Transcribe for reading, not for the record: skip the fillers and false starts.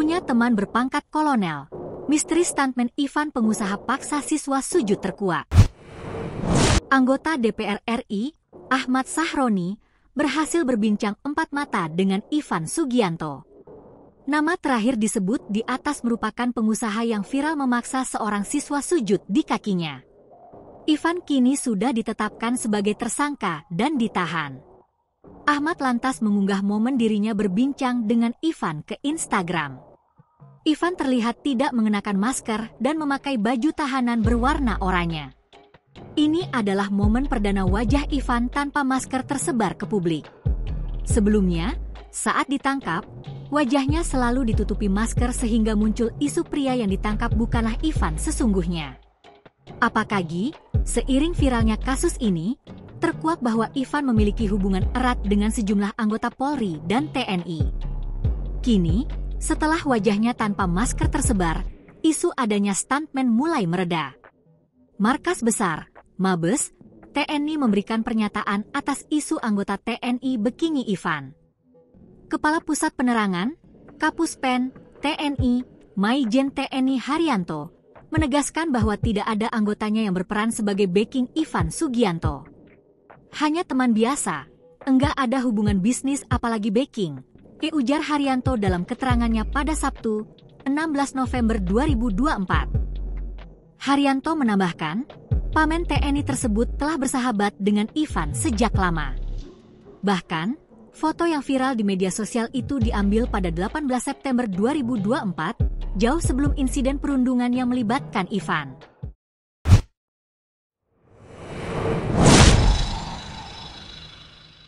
Punya teman berpangkat kolonel. Misteri stuntman Ivan pengusaha paksa siswa sujud terkuak. Anggota DPR RI, Ahmad Sahroni, berhasil berbincang empat mata dengan Ivan Sugianto. Nama terakhir disebut di atas merupakan pengusaha yang viral memaksa seorang siswa sujud di kakinya. Ivan kini sudah ditetapkan sebagai tersangka dan ditahan. Ahmad lantas mengunggah momen dirinya berbincang dengan Ivan ke Instagram. Ivan terlihat tidak mengenakan masker dan memakai baju tahanan berwarna oranye. Ini adalah momen perdana wajah Ivan tanpa masker tersebar ke publik. Sebelumnya, saat ditangkap, wajahnya selalu ditutupi masker sehingga muncul isu pria yang ditangkap bukanlah Ivan sesungguhnya. Apakah seiring viralnya kasus ini, terkuak bahwa Ivan memiliki hubungan erat dengan sejumlah anggota Polri dan TNI. Kini, setelah wajahnya tanpa masker tersebar, isu adanya stuntman mulai mereda. Markas Besar, Mabes, TNI memberikan pernyataan atas isu anggota TNI bekingi Ivan. Kepala Pusat Penerangan, Kapuspen, TNI, Maijen TNI Haryanto, menegaskan bahwa tidak ada anggotanya yang berperan sebagai backing Ivan Sugianto. Hanya teman biasa, enggak ada hubungan bisnis apalagi backing, ujar Haryanto dalam keterangannya pada Sabtu, 16 November 2024. Haryanto menambahkan, pamen TNI tersebut telah bersahabat dengan Ivan sejak lama. Bahkan, foto yang viral di media sosial itu diambil pada 18 September 2024, jauh sebelum insiden perundungan yang melibatkan Ivan.